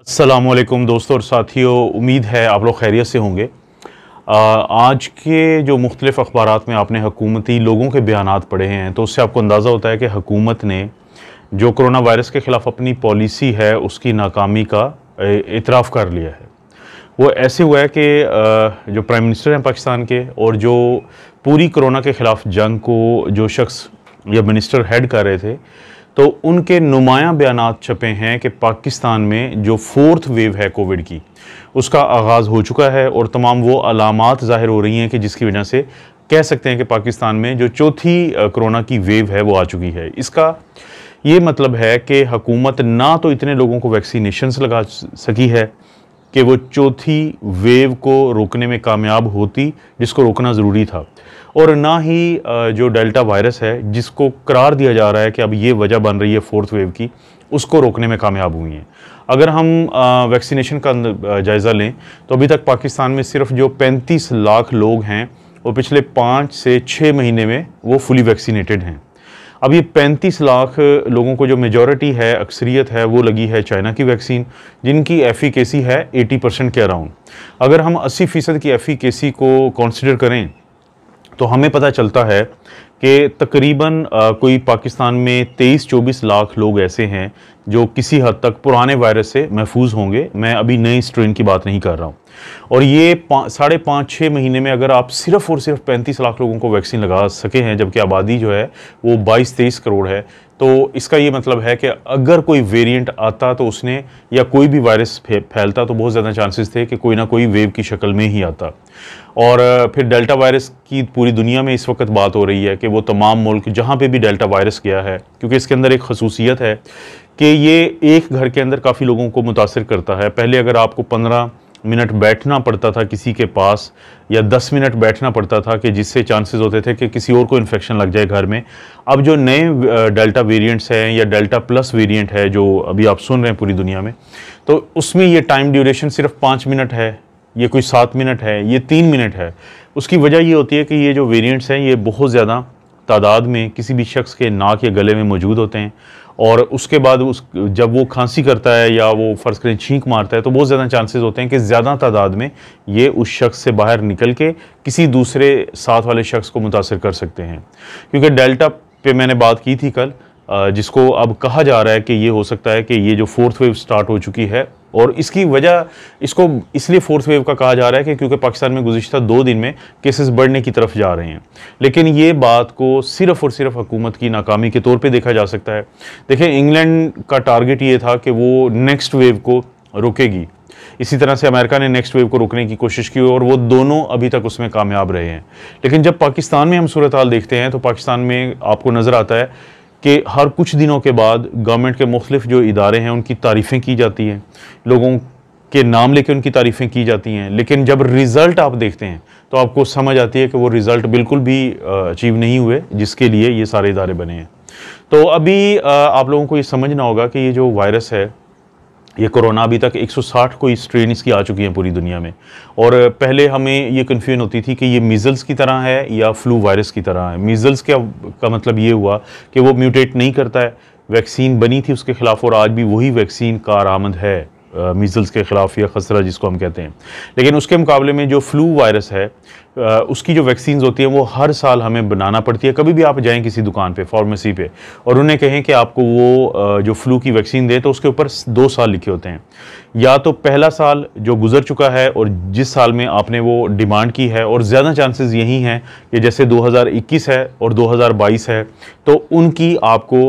अस्सलामुअलैकुम दोस्तों और साथियों, उम्मीद है आप लोग खैरियत से होंगे। आज के जो मुख्तलिफ़ अखबारात में आपने हुकूमती लोगों के बयानात पढ़े हैं तो उससे आपको अंदाज़ा होता है कि हुकूमत ने जो कोरोना वायरस के ख़िलाफ़ अपनी पॉलिसी है उसकी नाकामी का इतराफ़ कर लिया है। वो ऐसे हुआ है कि जो प्राइम मिनिस्टर हैं पाकिस्तान के और जो पूरी कोरोना के ख़िलाफ़ जंग को जो शख्स या मिनिस्टर हेड कर रहे थे, तो उनके नुमायाँ बयानात छपे हैं कि पाकिस्तान में जो 4th वेव है कोविड की, उसका आगाज़ हो चुका है और तमाम वो अलामात ज़ाहिर हो रही हैं कि जिसकी वजह से कह सकते हैं कि पाकिस्तान में जो चौथी कोरोना की वेव है वो आ चुकी है। इसका ये मतलब है कि हुकूमत ना तो इतने लोगों को वैक्सीनेशंस लगा सकी है कि वो चौथी वेव को रोकने में कामयाब होती, जिसको रोकना ज़रूरी था, और ना ही जो डेल्टा वायरस है जिसको करार दिया जा रहा है कि अब ये वजह बन रही है 4th वेव की, उसको रोकने में कामयाब हुई हैं। अगर हम वैक्सीनेशन का जायज़ा लें तो अभी तक पाकिस्तान में सिर्फ जो 35 लाख लोग हैं वो पिछले 5 से 6 महीने में वो फुली वैक्सीनेटेड हैं। अब ये 35 लाख लोगों को जो मेजॉरिटी है, अक्सरियत है, वो लगी है चाइना की वैक्सीन, जिनकी एफिकेसी है 80% के अराउंड। अगर हम 80% की एफिकेसी को कंसिडर करें तो हमें पता चलता है कि तकरीबन कोई पाकिस्तान में 23-24 लाख लोग ऐसे हैं जो किसी हद तक पुराने वायरस से महफूज होंगे। मैं अभी नई स्ट्रेन की बात नहीं कर रहा हूँ। और ये 5.5-6 महीने में अगर आप सिर्फ़ और सिर्फ 35 लाख लोगों को वैक्सीन लगा सके हैं, जबकि आबादी जो है वो 22-23 करोड़ है, तो इसका ये मतलब है कि अगर कोई वेरिएंट आता तो उसने, या कोई भी वायरस फैलता तो बहुत ज़्यादा चांसेस थे कि कोई ना कोई वेव की शक्ल में ही आता। और फिर डेल्टा वायरस की पूरी दुनिया में इस वक्त बात हो रही है कि वो तमाम मुल्क जहाँ पे भी डेल्टा वायरस गया है, क्योंकि इसके अंदर एक खसूसियत है कि ये एक घर के अंदर काफ़ी लोगों को मुतासिर करता है। पहले अगर आपको 15 मिनट बैठना पड़ता था किसी के पास, या 10 मिनट बैठना पड़ता था कि जिससे चांसेस होते थे कि किसी और को इन्फेक्शन लग जाए घर में। अब जो नए डेल्टा वेरिएंट्स हैं या डेल्टा प्लस वेरिएंट है जो अभी आप सुन रहे हैं पूरी दुनिया में, तो उसमें ये टाइम ड्यूरेशन सिर्फ 5 मिनट है, ये कोई 7 मिनट है, ये 3 मिनट है। उसकी वजह ये होती है कि ये जो वेरिएंट्स हैं ये बहुत ज़्यादा तादाद में किसी भी शख्स के नाक या गले में मौजूद होते हैं, और उसके बाद जब वो खांसी करता है या वो फ़र्ज़ करें छींक मारता है तो बहुत ज़्यादा चांसेस होते हैं कि ज़्यादा तादाद में ये उस शख्स से बाहर निकल के किसी दूसरे साथ वाले शख्स को मुतासिर कर सकते हैं। क्योंकि डेल्टा पे मैंने बात की थी कल, जिसको अब कहा जा रहा है कि ये हो सकता है कि ये जो 4th वेव स्टार्ट हो चुकी है, और इसकी वजह इसको इसलिए 4th वेव का कहा जा रहा है कि क्योंकि पाकिस्तान में गुज़िश्ता 2 दिन में केसेस बढ़ने की तरफ जा रहे हैं। लेकिन ये बात को सिर्फ़ और सिर्फ हुकूमत की नाकामी के तौर पे देखा जा सकता है। देखिए, इंग्लैंड का टारगेट ये था कि वो नेक्स्ट वेव को रोकेगी, इसी तरह से अमेरिका ने नेक्स्ट वेव को रोकने की कोशिश की और वो दोनों अभी तक उसमें कामयाब रहे हैं। लेकिन जब पाकिस्तान में हम सूरत हाल देखते हैं तो पाकिस्तान में आपको नज़र आता है कि हर कुछ दिनों के बाद गवर्नमेंट के मुख्तलिफ जो इदारे हैं उनकी तारीफ़ें की जाती हैं, लोगों के नाम लेके उनकी तारीफ़ें की जाती हैं, लेकिन जब रिज़ल्ट आप देखते हैं तो आपको समझ आती है कि वो रिज़ल्ट बिल्कुल भी अचीव नहीं हुए जिसके लिए ये सारे इदारे बने हैं। तो अभी आप लोगों को ये समझना होगा कि ये जो वायरस है, ये कोरोना, अभी तक 160 कोई स्ट्रेन इसकी आ चुकी हैं पूरी दुनिया में। और पहले हमें ये कन्फ्यूजन होती थी कि ये मीज़ल्स की तरह है या फ्लू वायरस की तरह है। मीज़ल्स का मतलब ये हुआ कि वो म्यूटेट नहीं करता है, वैक्सीन बनी थी उसके ख़िलाफ़ और आज भी वही वैक्सीन कारआमद है मीज़ल्स के ख़िलाफ़ या खसरा जिसको हम कहते हैं। लेकिन उसके मुकाबले में जो फ्लू वायरस है उसकी जो वैक्सीन्स होती हैं वो हर साल हमें बनाना पड़ती है। कभी भी आप जाएं किसी दुकान पे, फार्मेसी पे, और उन्हें कहें कि आपको वो जो फ्लू की वैक्सीन दे, तो उसके ऊपर 2 साल लिखे होते हैं। या तो पहला साल जो गुजर चुका है और जिस साल में आपने वो डिमांड की है, और ज़्यादा चांसेस यही हैं कि जैसे 2021 है और 2022 है तो उनकी आपको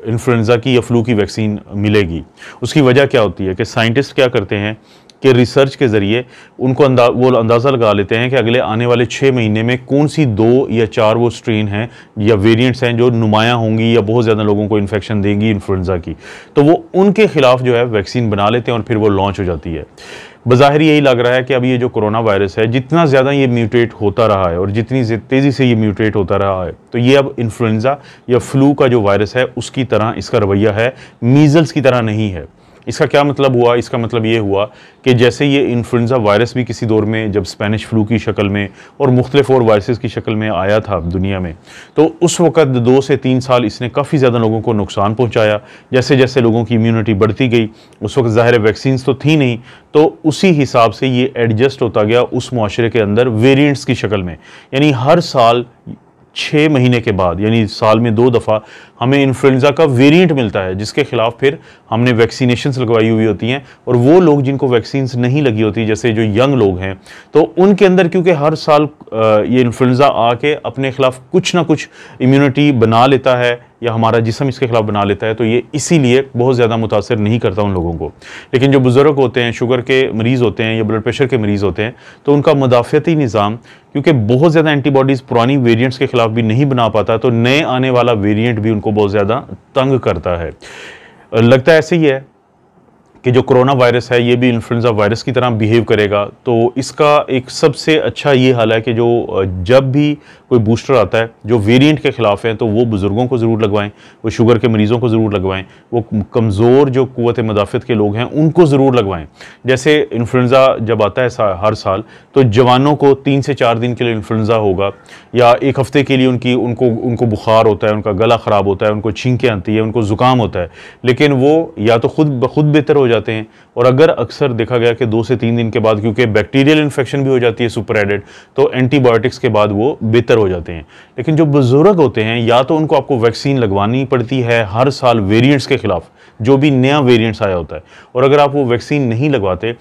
इन्फ्लुएंज़ा की या फ्लू की वैक्सीन मिलेगी। उसकी वजह क्या होती है कि साइंटिस्ट क्या करते हैं कि रिसर्च के ज़रिए उनको वो अंदाज़ा लगा लेते हैं कि अगले आने वाले 6 महीने में कौन सी 2 या 4 वो स्ट्रेन हैं या वेरिएंट्स हैं जो नुमायाँ होंगी या बहुत ज़्यादा लोगों को इन्फेक्शन देंगी इन्फ्लुएंज़ा की, तो वो उनके ख़िलाफ़ जो है वैक्सीन बना लेते हैं और फिर वो लॉन्च हो जाती है। बज़ाहिर यही लग रहा है कि अब ये जो कोरोना वायरस है, जितना ज़्यादा ये म्यूटेट होता रहा है और जितनी तेज़ी से ये म्यूटेट होता रहा है, तो ये अब इन्फ्लुएंज़ा या फ्लू का जो वायरस है उसकी तरह इसका रवैया है, मीज़ल्स की तरह नहीं है। इसका क्या मतलब हुआ? इसका मतलब ये हुआ कि जैसे ये इन्फ्लुएंजा वायरस भी किसी दौर में जब स्पेनिश फ्लू की शक्ल में और मुख्तलिफ और वायरसेस की शक्ल में आया था दुनिया में, तो उस वक़्त 2 से 3 साल इसने काफ़ी ज़्यादा लोगों को नुकसान पहुँचाया। जैसे जैसे लोगों की इम्यूनिटी बढ़ती गई, उस वक्त ज़ाहिर है वैक्सीन्स तो थी नहीं, तो उसी हिसाब से ये एडजस्ट होता गया उस मुआशरे के अंदर वेरिएंट्स की शक्ल में। यानी हर साल 6 महीने के बाद, यानी साल में 2 दफ़ा हमें इन्फ्लुएंजा का वेरिएंट मिलता है, जिसके खिलाफ फिर हमने वैक्सीनेशंस लगवाई हुई होती हैं। और वो लोग जिनको वैक्सीन्स नहीं लगी होती, जैसे जो यंग लोग हैं, तो उनके अंदर क्योंकि हर साल ये इन्फ्लुएंजा आके अपने खिलाफ कुछ ना कुछ इम्यूनिटी बना लेता है या हमारा जिस्म इसके खिलाफ बना लेता है, तो ये इसीलिए बहुत ज़्यादा मुतासर नहीं करता उन लोगों को। लेकिन जो बुज़ुर्ग होते हैं, शुगर के मरीज़ होते हैं या ब्लड प्रेशर के मरीज़ होते हैं, तो उनका मुदाफ़ती निज़ाम क्योंकि बहुत ज़्यादा एंटीबॉडीज़ पुरानी वेरिएंट्स के खिलाफ भी नहीं बना पाता, तो नए आने वाला वेरिएंट भी उनको बहुत ज़्यादा तंग करता है। लगता है ऐसे ही है कि जो कोरोना वायरस है ये भी इन्फ्लुएंजा वायरस की तरह बिहेव करेगा। तो इसका एक सबसे अच्छा ये हल है कि जो जब भी कोई बूस्टर आता है जो वेरिएंट के ख़िलाफ़ है, तो वो बुज़ुर्गों को ज़रूर लगवाएं, वो शुगर के मरीज़ों को ज़रूर लगवाएं, वो कमज़ोर जो क़ुव्वत मदाफ़त के लोग हैं उनको ज़रूर लगवाएं। जैसे इन्फ्लुएंजा जब आता है हर साल, तो जवानों को 3 से 4 दिन के लिए इन्फ्लुएंजा होगा या 1 हफ़्ते के लिए उनको बुखार होता है, उनका गला ख़राब होता है, उनको छींकें आती है, उनको ज़ुकाम होता है, लेकिन वो या तो खुद बेहतर हो जाते हैं, और अगर अक्सर देखा गया कि 2 से 3 दिन के बाद क्योंकि बैक्टीरियल इन्फेक्शन भी हो जाती है सुपर एडेड, तो एंटीबायोटिक्स के बाद वो बेहतर हो जाते हैं। लेकिन जो बुजुर्ग होते हैं, या तो उनको आपको वैक्सीन लगवानी पड़ती है हर साल वेरिएंट्स के खिलाफ, जो भी नया वेरिएंट्स आया होता है, और अगर आप वो वैक्सीन नहीं लगवाते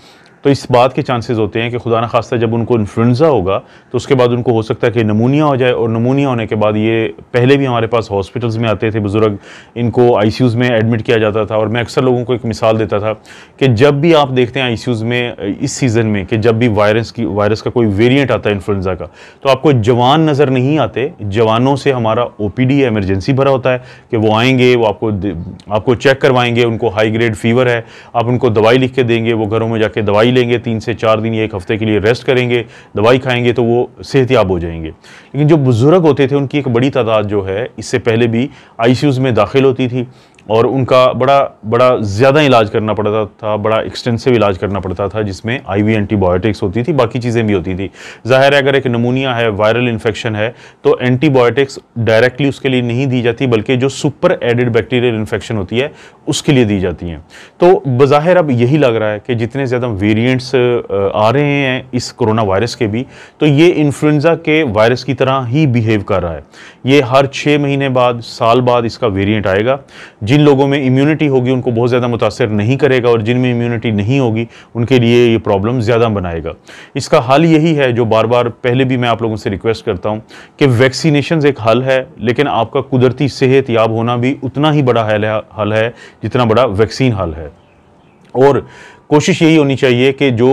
तो इस बात के चांसेस होते हैं कि खुदा न खास्ता जब उनको इन्फ्लुएंजा होगा तो उसके बाद उनको हो सकता है कि नमूनिया हो जाए, और नमूनिया होने के बाद ये पहले भी हमारे पास हॉस्पिटल्स में आते थे बुज़ुर्ग, इनको आईसीयूज़ में एडमिट किया जाता था। और मैं अक्सर लोगों को एक मिसाल देता था कि जब भी आप देखते हैं आईसीयूज़ में इस सीज़न में कि जब भी वायरस का कोई वेरिएंट आता है इन्फ्लुएंजा का, तो आपको जवान नज़र नहीं आते। जवानों से हमारा ओपीडी इमरजेंसी भरा होता है कि वो आएंगे, वो आपको चेक करवाएंगे, उनको हाई ग्रेड फीवर है, आप उनको दवाई लिख के देंगे, वो घरों में जाके दवाई लेंगे, 3 से 4 दिन या 1 हफ्ते के लिए रेस्ट करेंगे, दवाई खाएंगे, तो वो सेहतयाब हो जाएंगे। लेकिन जो बुजुर्ग होते थे उनकी एक बड़ी तादाद जो है इससे पहले भी आईसीयूज़ में दाखिल होती थी, और उनका बड़ा ज़्यादा इलाज करना पड़ता था, बड़ा एक्सटेंसिव इलाज करना पड़ता था, जिसमें आईवी एंटीबायोटिक्स होती थी, बाकी चीज़ें भी होती थी। ज़ाहिर है अगर एक नमूनिया है, वायरल इन्फेक्शन है, तो एंटीबायोटिक्स डायरेक्टली उसके लिए नहीं दी जाती, बल्कि जो सुपर एडेड बैक्टीरियल इन्फेक्शन होती है उसके लिए दी जाती हैं। तो बज़ाहिर अब यही लग रहा है कि जितने ज़्यादा वेरिएंट्स आ रहे हैं इस कोरोना वायरस के भी, तो ये इन्फ्लुएंजा के वायरस की तरह ही बिहेव कर रहा है। ये हर 6 महीने बाद, साल बाद इसका वेरिएंट आएगा। जिन लोगों में इम्यूनिटी होगी उनको बहुत ज़्यादा मुतासर नहीं करेगा, और जिनमें इम्यूनिटी नहीं होगी उनके लिए ये प्रॉब्लम ज़्यादा बनाएगा। इसका हल यही है जो बार बार पहले भी मैं आप लोगों से रिक्वेस्ट करता हूँ कि वैक्सीनेशन एक हल है, लेकिन आपका कुदरती सेहत याब होना भी उतना ही बड़ा हल है जितना बड़ा वैक्सीन हल है। और कोशिश यही होनी चाहिए कि जो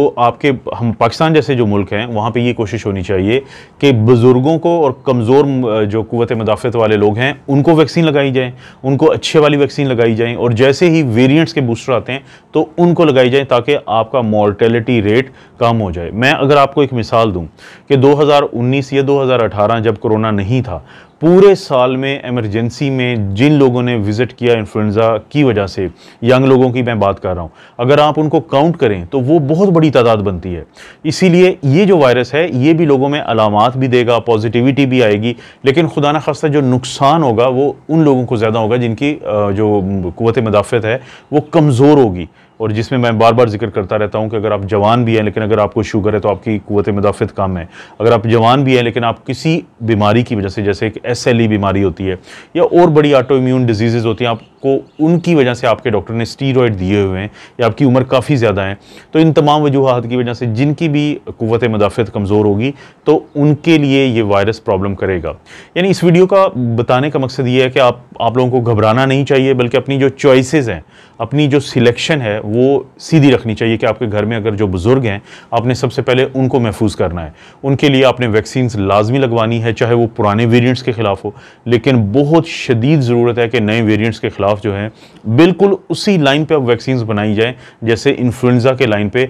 हम पाकिस्तान जैसे जो मुल्क हैं वहाँ पे ये कोशिश होनी चाहिए कि बुज़ुर्गों को और कमज़ोर जो क़ुव्वत मदाफ़त वाले लोग हैं उनको वैक्सीन लगाई जाए, उनको अच्छे वाली वैक्सीन लगाई जाए, और जैसे ही वेरिएंट्स के बूस्टर आते हैं तो उनको लगाई जाए, ताकि आपका मॉर्टेलिटी रेट कम हो जाए। मैं अगर आपको एक मिसाल दूँ कि 2019 या 2018 जब कोरोना नहीं था, पूरे साल में इमरजेंसी में जिन लोगों ने विज़िट किया इन्फ्लुएंजा की वजह से, यंग लोगों की मैं बात कर रहा हूँ, अगर आप उनको काउंट करें तो वो बहुत बड़ी तादाद बनती है। इसीलिए ये जो वायरस है ये भी लोगों में अलामात भी देगा, पॉजिटिविटी भी आएगी, लेकिन खुदा न खास्ता जो नुकसान होगा वो उन लोगों को ज़्यादा होगा जिनकी जो क़ुव्वत मदाफ़त है वो कमज़ोर होगी। और जिसमें मैं बार बार जिक्र करता रहता हूं कि अगर आप जवान भी हैं लेकिन अगर आपको शुगर है तो आपकी क़ुव्वत मदाफ़त कम है। अगर आप जवान भी हैं लेकिन आप किसी बीमारी की वजह से, जैसे एक SLE बीमारी होती है या और बड़ी ऑटो इम्यून डिजीज़ होती हैं, आपको उनकी वजह से आपके डॉक्टर ने स्टीरॉयड दिए हुए हैं या आपकी उम्र काफ़ी ज़्यादा है, तो इन तमाम वजूहात की वजह से जिनकी भी क़ुव्वत मदाफ़त कमज़ोर होगी तो उनके लिए ये वायरस प्रॉब्लम करेगा। यानी इस वीडियो का बताने का मकसद ये है कि आप लोगों को घबराना नहीं चाहिए, बल्कि अपनी जो चॉइसेस हैं, अपनी जो सिलेक्शन है वो सीधी रखनी चाहिए कि आपके घर में अगर जो बुज़ुर्ग हैं आपने सबसे पहले उनको महफूज करना है। उनके लिए आपने वैक्सीन्स लाजमी लगवानी है, चाहे वो पुराने वेरिएंट्स के ख़िलाफ़ हो, लेकिन बहुत शदीद ज़रूरत है कि नए वेरिएंट्स के ख़िलाफ़ जो है बिल्कुल उसी लाइन पे अब वैक्सीन्स बनाई जाए जैसे इन्फ्लुएंजा के लाइन पे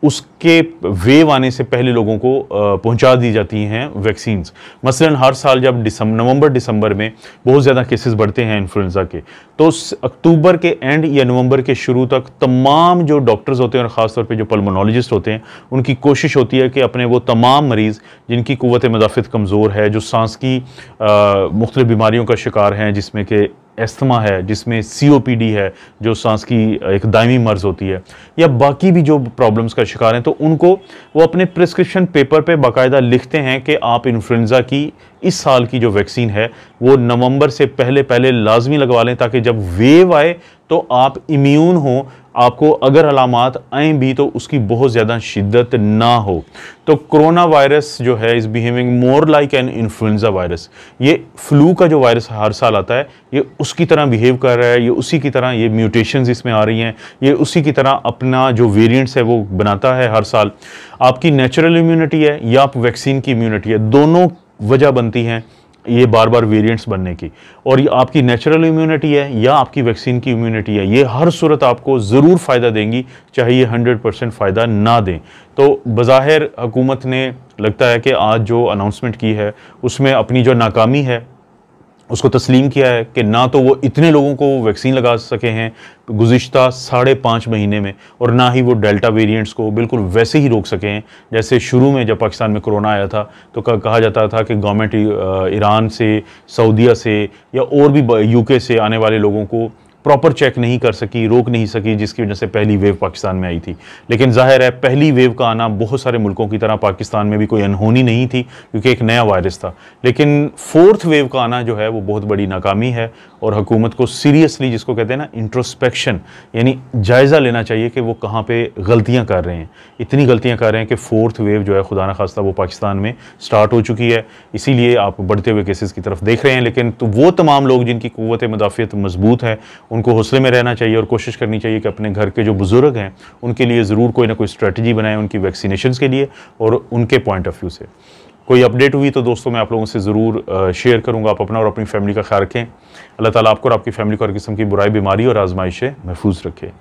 उसके वेव आने से पहले लोगों को पहुंचा दी जाती हैं वैक्सीन्स। मसलन हर साल जब नवंबर दिसंबर में बहुत ज़्यादा केसेस बढ़ते हैं इन्फ्लुएंजा के, तो अक्टूबर के एंड या नवंबर के शुरू तक तमाम जो डॉक्टर्स होते हैं और ख़ासतौर पे जो पल्मोनोलॉजिस्ट होते हैं, उनकी कोशिश होती है कि अपने वो तमाम मरीज़ जिनकी क़ुव्वत मदाफ़त कमज़ोर है, जो सांस की मुख्तलिफ़ बीमारियों का शिकार हैं, जिसमें कि एस्थमा है, जिसमें COPD है जो सांस की एक दायमी मर्ज़ होती है, या बाकी भी जो प्रॉब्लम्स का शिकार हैं, तो उनको वो अपने प्रिस्क्रिप्शन पेपर पे बाकायदा लिखते हैं कि आप इन्फ्लुएंज़ा की इस साल की जो वैक्सीन है वो नवंबर से पहले लाजमी लगवा लें, ताकि जब वेव आए तो आप इम्यून हो, आपको अगर अलामात आएँ भी तो उसकी बहुत ज़्यादा शिद्दत ना हो। तो कोरोना वायरस जो है is behaving more like an influenza virus. ये फ्लू का जो वायरस हर साल आता है, ये उसकी तरह बिहेव कर रहा है, ये उसी की तरह ये म्यूटेशंस इसमें आ रही हैं, ये उसी की तरह अपना जो वेरिएंट्स है वो बनाता है हर साल। आपकी नेचुरल इम्यूनिटी है या आप वैक्सीन की इम्यूनिटी है, दोनों वजह बनती हैं ये बार बार वेरिएंट्स बनने की। और ये आपकी नेचुरल इम्यूनिटी है या आपकी वैक्सीन की इम्यूनिटी है, ये हर सूरत आपको ज़रूर फ़ायदा देंगी, चाहे ये 100% फ़ायदा ना दें। तो बज़ाहिर हुकूमत ने लगता है कि आज जो अनाउंसमेंट की है उसमें अपनी जो नाकामी है उसको तस्लीम किया है कि ना तो वो इतने लोगों को वैक्सीन लगा सके हैं गुज़िश्ता 5.5 महीने में, और ना ही वो डेल्टा वेरिएंट्स को बिल्कुल वैसे ही रोक सके हैं जैसे शुरू में जब पाकिस्तान में कोरोना आया था तो कहा जाता था कि गवर्नमेंट ईरान से, सऊदीया से या और भी UK से आने वाले लोगों को प्रॉपर चेक नहीं कर सकी, रोक नहीं सकी, जिसकी वजह से पहली वेव पाकिस्तान में आई थी। लेकिन जाहिर है पहली वेव का आना बहुत सारे मुल्कों की तरह पाकिस्तान में भी कोई अनहोनी नहीं थी, क्योंकि एक नया वायरस था। लेकिन फोर्थ वेव का आना जो है वो बहुत बड़ी नाकामी है, और हुकूमत को सीरियसली, जिसको कहते हैं ना इंट्रोस्पेक्शन, यानी जायज़ा लेना चाहिए कि वो कहाँ पे गलतियाँ कर रहे हैं। इतनी गलतियाँ कर रहे हैं कि फोर्थ वेव जो है खुदा न खास्ता वो पाकिस्तान में स्टार्ट हो चुकी है, इसीलिए आप बढ़ते हुए केसेस की तरफ देख रहे हैं। लेकिन तो वो तमाम लोग जिनकी क़ुव्वत मदाफ़ियत मजबूत है उनको हौसले में रहना चाहिए और कोशिश करनी चाहिए कि अपने घर के जो बुज़ुर्ग हैं उनके लिए ज़रूर कोई ना कोई स्ट्रेटजी बनाएं उनकी वैक्सीनेशन के लिए और उनके पॉइंट ऑफ व्यू से। कोई अपडेट हुई तो दोस्तों मैं आप लोगों से ज़रूर शेयर करूंगा। आप अपना और अपनी फैमिली का ख्याल रखें। अल्लाह ताला आपको और आपकी फैमिली को हर किस्म की बुराई, बीमारी और आजमाइश से महफूज रखे।